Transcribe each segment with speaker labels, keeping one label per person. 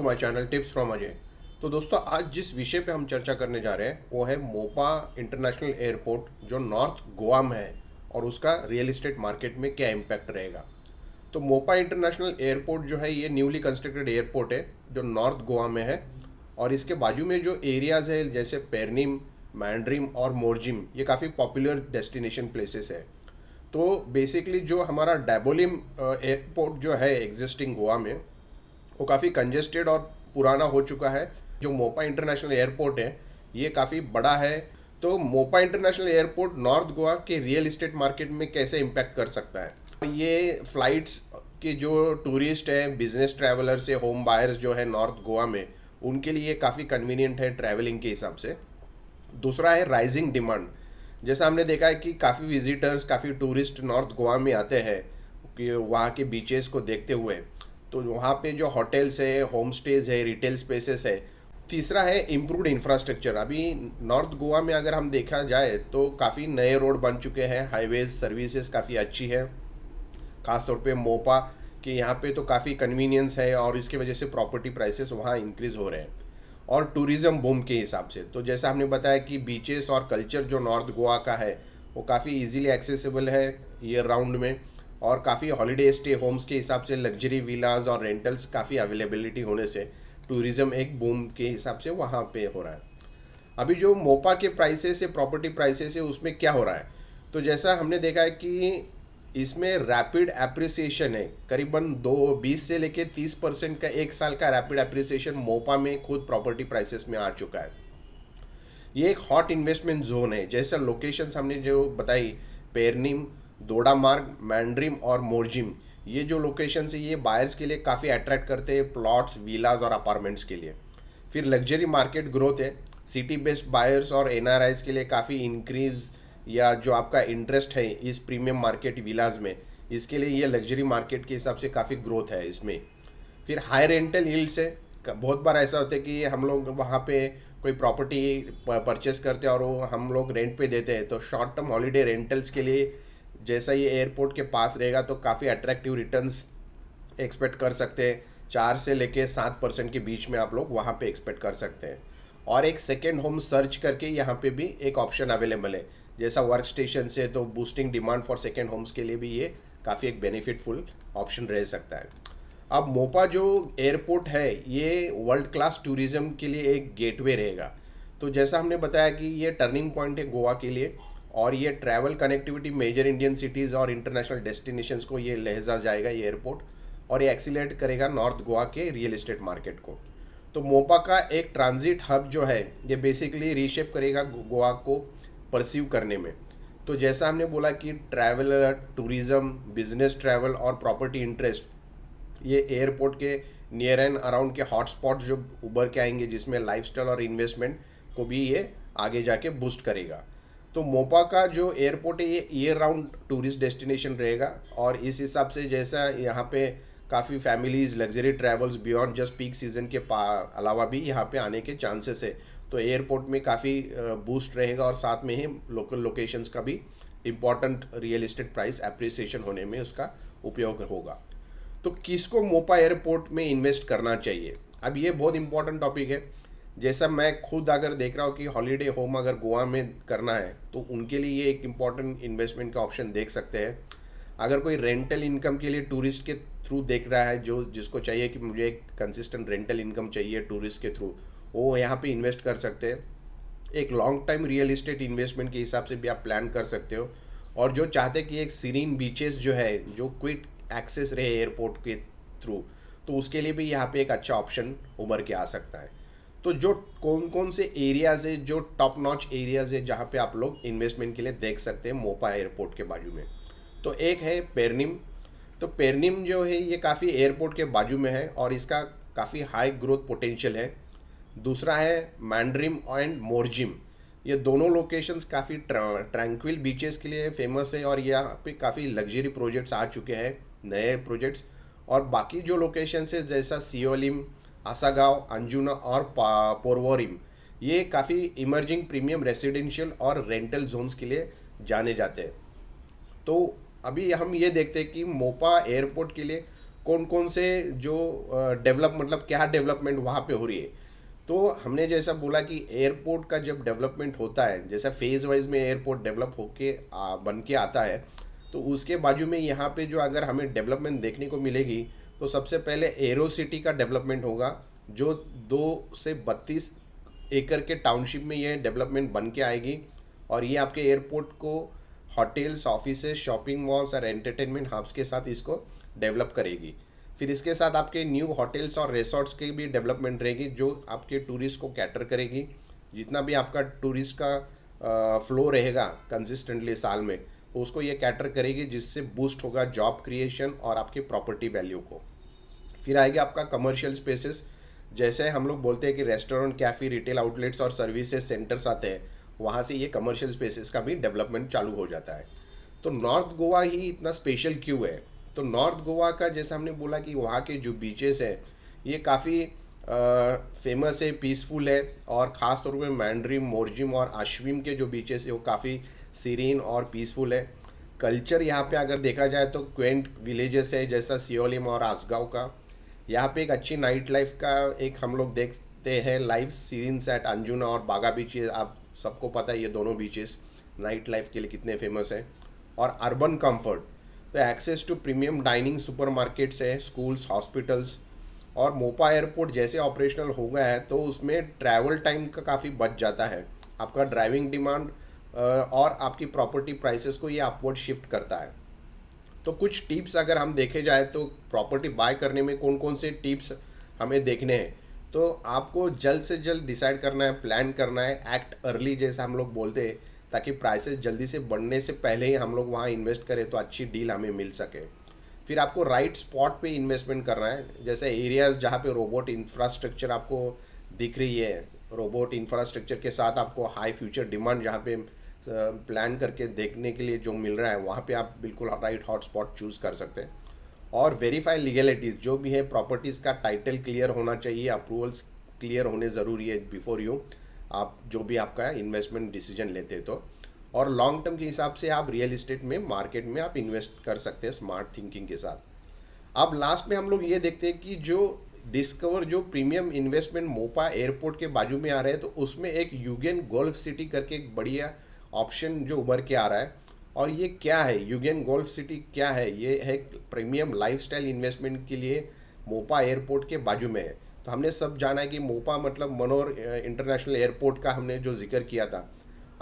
Speaker 1: My channel tips from Ajay. तो दोस्तों, आज जिस विषय पे हम चर्चा करने जा रहे हैं वो है मोपा इंटरनेशनल एयरपोर्ट जो नॉर्थ गोवा में है और उसका रियल एस्टेट मार्केट में क्या इम्पैक्ट रहेगा। तो मोपा इंटरनेशनल एयरपोर्ट जो है ये न्यूली कंस्ट्रक्टेड एयरपोर्ट है जो नॉर्थ गोवा में है। और इसके बाजू में जो एरियाज़ है जैसे पेरनिम, मैंड्रिम और मोरजिम, ये काफ़ी पॉपुलर डेस्टिनेशन प्लेसेस है। तो बेसिकली जो हमारा डैबोलिम एयरपोर्ट जो है एग्जिस्टिंग गोवा में, वो काफ़ी कंजेस्टेड और पुराना हो चुका है। जो मोपा इंटरनेशनल एयरपोर्ट है ये काफ़ी बड़ा है। तो Mopa international airport north Goa के रियल एस्टेट मार्केट में कैसे इम्पैक्ट कर सकता है। ये फ्लाइट्स के जो टूरिस्ट हैं, बिजनेस ट्रैवलर्स है, होम बायर्स जो है नॉर्थ गोवा में, उनके लिए काफ़ी कन्वीनियंट है ट्रैवलिंग के हिसाब से। दूसरा है राइजिंग डिमांड। जैसा हमने देखा है कि काफ़ी विजिटर्स, काफ़ी टूरिस्ट नॉर्थ गोवा में आते हैं कि वहाँ के बीचेस को देखते हुए। तो वहाँ पे जो होटल्स है, होम स्टेज है, रिटेल स्पेसेस है। तीसरा है इम्प्रूव्ड इंफ्रास्ट्रक्चर। अभी नॉर्थ गोवा में अगर हम देखा जाए तो काफ़ी नए रोड बन चुके हैं, हाईवेज सर्विसेज काफ़ी अच्छी है। खासतौर पे मोपा के यहाँ पे तो काफ़ी कन्वीनियंस है और इसकी वजह से प्रॉपर्टी प्राइसेस वहाँ इंक्रीज़ हो रहे हैं। और टूरिज़्म बूम के हिसाब से तो जैसा हमने बताया कि बीचेस और कल्चर जो नॉर्थ गोवा का है वो काफ़ी इजीली एक्सेसिबल है ईयर राउंड में। और काफ़ी हॉलीडे स्टे होम्स के हिसाब से लग्जरी विलाज और रेंटल्स काफ़ी अवेलेबिलिटी होने से टूरिज़्म एक बूम के हिसाब से वहाँ पे हो रहा है। अभी जो मोपा के प्राइसेस है, प्रॉपर्टी प्राइसेस है, उसमें क्या हो रहा है। तो जैसा हमने देखा है कि इसमें रैपिड एप्रिसिएशन है, करीबन 20 से लेके 30% का एक साल का रैपिड एप्रिसिएशन मोपा में खुद प्रॉपर्टी प्राइसेस में आ चुका है। ये एक हॉट इन्वेस्टमेंट जोन है। जैसा लोकेशंस हमने जो बताई, पेरनिम, दोडामार्ग, मैंड्रिम और मोरजिम, ये जो लोकेशंस है ये बायर्स के लिए काफ़ी अट्रैक्ट करते हैं, प्लॉट्स, विलाज और अपार्टमेंट्स के लिए। फिर लग्जरी मार्केट ग्रोथ है, सिटी बेस्ड बायर्स और एनआरआईज के लिए काफ़ी इंक्रीज या जो आपका इंटरेस्ट है इस प्रीमियम मार्केट विलाज में, इसके लिए ये लग्जरी मार्केट के हिसाब से काफ़ी ग्रोथ है इसमें। फिर हाई रेंटल यील्ड्स है। बहुत बार ऐसा होता है कि हम लोग वहाँ पे कोई प्रॉपर्टी परचेस करते हैं और वो हम लोग रेंट पे देते हैं। तो शॉर्ट टर्म हॉलीडे रेंटल्स के लिए जैसा ये एयरपोर्ट के पास रहेगा तो काफ़ी अट्रैक्टिव रिटर्न्स एक्सपेक्ट कर सकते हैं। 4 से लेके 7% के बीच में आप लोग वहाँ पे एक्सपेक्ट कर सकते हैं। और एक सेकेंड होम सर्च करके यहाँ पे भी एक ऑप्शन अवेलेबल है। जैसा वर्क स्टेशन से तो boosting demand for second homes के लिए भी ये काफ़ी एक बेनिफिटफुल ऑप्शन रह सकता है। अब मोपा जो एयरपोर्ट है ये वर्ल्ड क्लास टूरिज़्म के लिए एक गेटवे रहेगा। तो जैसा हमने बताया कि ये टर्निंग पॉइंट है गोवा के लिए और ये travel connectivity major Indian cities और इंटरनेशनल डेस्टिनेशंस को ये लहजा जाएगा ये एयरपोर्ट। और ये एक्सीलरेट करेगा नॉर्थ गोवा के रियल एस्टेट मार्केट को। तो मोपा का एक ट्रांजिट हब जो है ये बेसिकली रीशेप करेगा गोवा को परसीव करने में। तो जैसा हमने बोला कि ट्रैवलर, टूरिज़्म, बिजनेस ट्रैवल और प्रॉपर्टी इंटरेस्ट, ये एयरपोर्ट के नियर एंड अराउंड के हॉटस्पॉट जो उभर के आएंगे, जिसमें लाइफस्टाइल और इन्वेस्टमेंट को भी ये आगे जाके बूस्ट करेगा। तो मोपा का जो एयरपोर्ट है ये ईयर राउंड टूरिस्ट डेस्टिनेशन रहेगा। और इस हिसाब से जैसा यहाँ पे काफ़ी families luxury travels beyond just peak season के अलावा भी यहाँ पे आने के चांसेस है। तो एयरपोर्ट में काफ़ी बूस्ट रहेगा और साथ में ही लोकल लोकेशंस का भी important real estate price appreciation होने में उसका उपयोग होगा। तो किसको मोपा एयरपोर्ट में इन्वेस्ट करना चाहिए, अब ये बहुत इंपॉर्टेंट टॉपिक है। जैसा मैं खुद अगर देख रहा हूँ कि हॉलीडे होम अगर गोवा में करना है तो उनके लिए ये एक इम्पॉर्टेंट इन्वेस्टमेंट का ऑप्शन देख सकते हैं। अगर कोई रेंटल इनकम के लिए टूरिस्ट के थ्रू देख रहा है, जो जिसको चाहिए कि मुझे एक कंसिस्टेंट रेंटल इनकम चाहिए टूरिस्ट के थ्रू, वो यहाँ पे इन्वेस्ट कर सकते हैं। एक long time real estate investment के हिसाब से भी आप प्लान कर सकते हो। और जो चाहते कि एक सीरीन बीचेस जो है जो क्विक एक्सेस रहे एयरपोर्ट के थ्रू, तो उसके लिए भी यहाँ पे एक अच्छा ऑप्शन उभर के आ सकता है। तो जो कौन कौन से एरियाज़ है, जो टॉप नॉच एरियाज़ है जहाँ पे आप लोग इन्वेस्टमेंट के लिए देख सकते हैं मोपा एयरपोर्ट के बाजू में, तो एक है पेरनिम। तो पेरनिम जो है ये काफ़ी एयरपोर्ट के बाजू में है और इसका काफ़ी हाई ग्रोथ पोटेंशियल है। दूसरा है मैंड्रिम एंड मोरजिम। ये दोनों लोकेशंस काफ़ी ट्रैंक्विल बीचेस के लिए फेमस है और यहाँ पे काफ़ी लग्जरी प्रोजेक्ट्स आ चुके हैं, नए प्रोजेक्ट्स। और बाकी जो लोकेशंस है जैसा सियोलिम, आसागांव, अंजुना और पोरवोरिम, ये काफ़ी इमर्जिंग प्रीमियम रेसिडेंशियल और रेंटल जोन्स के लिए जाने जाते हैं। तो अभी हम ये देखते हैं कि मोपा एयरपोर्ट के लिए कौन कौन से जो डेवलप मतलब क्या डेवलपमेंट वहाँ पे हो रही है। तो हमने जैसा बोला कि एयरपोर्ट का जब डेवलपमेंट होता है, जैसा फेज़ वाइज में एयरपोर्ट डेवलप होके बन के आता है, तो उसके बाजू में यहाँ पे जो अगर हमें डेवलपमेंट देखने को मिलेगी, तो सबसे पहले एरो सिटी का डेवलपमेंट होगा, जो 2 से 32 एकड़ के टाउनशिप में ये डेवलपमेंट बन के आएगी। और ये आपके एयरपोर्ट को होटल्स, ऑफिसेज, शॉपिंग मॉल्स और एंटरटेनमेंट हब्स के साथ इसको डेवलप करेगी। फिर इसके साथ आपके न्यू होटल्स और रिसोर्ट्स की भी डेवलपमेंट रहेगी, जो आपके टूरिस्ट को कैटर करेगी। जितना भी आपका टूरिस्ट का फ्लो रहेगा कंसिस्टेंटली साल में, तो उसको ये कैटर करेगी, जिससे बूस्ट होगा जॉब क्रिएशन और आपकी प्रॉपर्टी वैल्यू को। फिर आएगा आपका कमर्शियल स्पेसेस, जैसे हम लोग बोलते हैं कि रेस्टोरेंट, कैफ़े, रिटेल आउटलेट्स और सर्विसेज सेंटर्स आते हैं, वहाँ से ये कमर्शियल स्पेसेस का भी डेवलपमेंट चालू हो जाता है। तो नॉर्थ गोवा ही इतना स्पेशल क्यों है? तो नॉर्थ गोवा का जैसा हमने बोला कि वहाँ के जो बीचेस हैं ये काफ़ी फेमस है, पीसफुल है, और ख़ास तौर पे मैंड्रिम, मोरजिम और आश्विम के जो बीचेस है वो काफ़ी सीरीन और पीसफुल है। कल्चर यहाँ पे अगर देखा जाए तो क्वेंट विलेजेस है, जैसा सियोलिम और आसगांव का। यहाँ पे एक अच्छी नाइट लाइफ का एक हम लोग देखते हैं लाइव सीन्स एट अंजुना और बागा बीच। आप सबको पता है ये दोनों बीचेस नाइट लाइफ के लिए कितने फेमस हैं। और अर्बन कंफर्ट, तो access to premium dining, supermarkets है, स्कूल्स, हॉस्पिटल्स। और मोपा एयरपोर्ट जैसे ऑपरेशनल हो गया है तो उसमें ट्रैवल टाइम का काफ़ी बच जाता है। आपका ड्राइविंग डिमांड और आपकी प्रॉपर्टी प्राइसेस को ये अपवर्ड शिफ्ट करता है। तो कुछ टिप्स अगर हम देखे जाए तो प्रॉपर्टी बाय करने में कौन कौन से टिप्स हमें देखने हैं, तो आपको जल्द से जल्द डिसाइड करना है, प्लान करना है, एक्ट अर्ली जैसा हम लोग बोलते हैं, ताकि प्राइसेस जल्दी से बढ़ने से पहले ही हम लोग वहाँ इन्वेस्ट करें तो अच्छी डील हमें मिल सके। फिर आपको राइट स्पॉट पे इन्वेस्टमेंट करना है, जैसे एरियाज़ जहाँ पे रोबोट इंफ्रास्ट्रक्चर आपको दिख रही है, रोबोट इंफ्रास्ट्रक्चर के साथ आपको हाई फ्यूचर डिमांड जहाँ पे प्लान करके देखने के लिए जो मिल रहा है, वहाँ पे आप बिल्कुल राइट हॉटस्पॉट चूज़ कर सकते हैं। और वेरीफाई लीगलिटीज़ जो भी है, प्रॉपर्टीज़ का टाइटल क्लियर होना चाहिए, अप्रूवल्स क्लियर होने ज़रूरी है बिफोर यू आप जो भी आपका इन्वेस्टमेंट डिसीजन लेते हैं। तो और लॉन्ग टर्म के हिसाब से आप रियल इस्टेट में मार्केट में आप इन्वेस्ट कर सकते हैं स्मार्ट थिंकिंग के साथ। अब लास्ट में हम लोग ये देखते हैं कि जो डिस्कवर जो प्रीमियम इन्वेस्टमेंट मोपा एयरपोर्ट के बाजू में आ रहे हैं, तो उसमें एक यूगेन गोल्फ सिटी करके एक बढ़िया ऑप्शन जो उभर के आ रहा है। और ये क्या है, यूगेन गोल्फ सिटी क्या है? ये है प्रीमियम लाइफस्टाइल इन्वेस्टमेंट के लिए मोपा एयरपोर्ट के बाजू में है। तो हमने सब जाना है कि मोपा मतलब मनोर इंटरनेशनल एयरपोर्ट का हमने जो जिक्र किया था।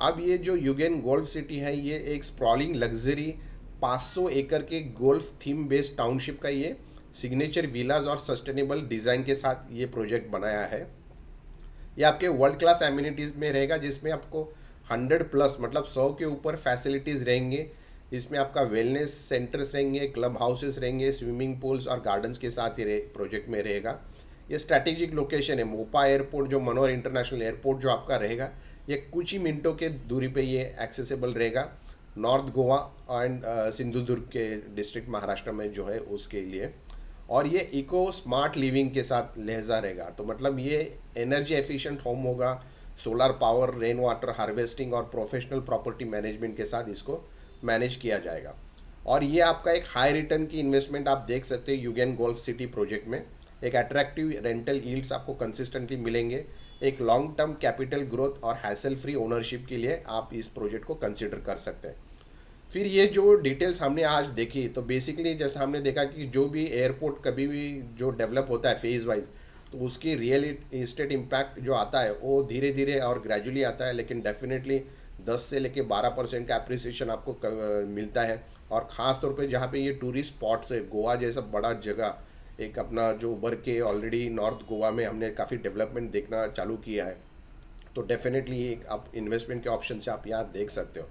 Speaker 1: अब ये जो यूगेन गोल्फ सिटी है, ये एक स्प्रॉलिंग लग्जरी 500 एकड़ के गोल्फ थीम बेस्ड टाउनशिप का ये सिग्नेचर विलाज और सस्टेनेबल डिज़ाइन के साथ ये प्रोजेक्ट बनाया है। ये आपके वर्ल्ड क्लास एमिनिटीज़ में रहेगा, जिसमें आपको 100+ मतलब 100 के ऊपर फैसिलिटीज़ रहेंगे। इसमें आपका वेलनेस सेंटर्स रहेंगे, क्लब हाउसेस रहेंगे, स्विमिंग पूल्स और गार्डन्स के साथ ये प्रोजेक्ट में रहेगा। ये स्ट्रैटेजिक लोकेशन है। मोपा एयरपोर्ट जो मनोर इंटरनेशनल एयरपोर्ट जो आपका रहेगा, ये कुछ ही मिनटों के दूरी पे ये एक्सेसिबल रहेगा नॉर्थ गोवा एंड सिंधुदुर्ग के डिस्ट्रिक्ट महाराष्ट्र में जो है उसके लिए। और ये इको स्मार्ट लिविंग के साथ लहजा रहेगा। तो मतलब ये एनर्जी एफिशिएंट होम होगा, solar power, rain water harvesting और प्रोफेशनल प्रॉपर्टी मैनेजमेंट के साथ इसको मैनेज किया जाएगा। और ये आपका एक हाई रिटर्न की इन्वेस्टमेंट आप देख सकते हैं यूगेन गोल्फ सिटी प्रोजेक्ट में। एक अट्रैक्टिव रेंटल यील्ड्स आपको कंसिस्टेंटली मिलेंगे। एक लॉन्ग टर्म कैपिटल ग्रोथ और हैसल फ्री ओनरशिप के लिए आप इस प्रोजेक्ट को कंसिडर कर सकते हैं। फिर ये जो डिटेल्स हमने आज देखी, तो बेसिकली जैसा हमने देखा कि जो भी एयरपोर्ट कभी भी जो डेवलप होता है फेज़ वाइज, तो उसकी रियल इस्टेट इम्पैक्ट जो आता है वो धीरे धीरे और ग्रेजुअली आता है, लेकिन डेफिनेटली 10 से लेके 12% का अप्रिसिएशन आपको मिलता है। और ख़ास तौर पे जहाँ पे ये टूरिस्ट स्पॉट्स है, गोवा जैसा बड़ा जगह एक अपना जो उभर के ऑलरेडी नॉर्थ गोवा में हमने काफ़ी डेवलपमेंट देखना चालू किया है, तो डेफिनेटली एक आप इन्वेस्टमेंट के ऑप्शन से आप यहाँ देख सकते हो।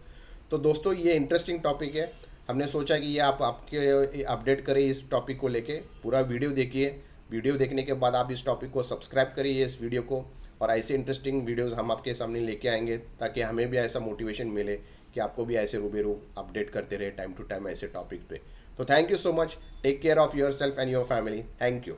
Speaker 1: तो दोस्तों ये इंटरेस्टिंग टॉपिक है, हमने सोचा कि ये आपके अपडेट करें इस टॉपिक को लेके। पूरा वीडियो देखिए, वीडियो देखने के बाद आप इस टॉपिक को सब्सक्राइब करिए इस वीडियो को, और ऐसे इंटरेस्टिंग वीडियोस हम आपके सामने लेके आएंगे, ताकि हमें भी ऐसा मोटिवेशन मिले कि आपको भी ऐसे रूबेरू अपडेट करते रहे टाइम टू टाइम ऐसे टॉपिक पे। तो thank you so much, take care of yourself and your family, thank you.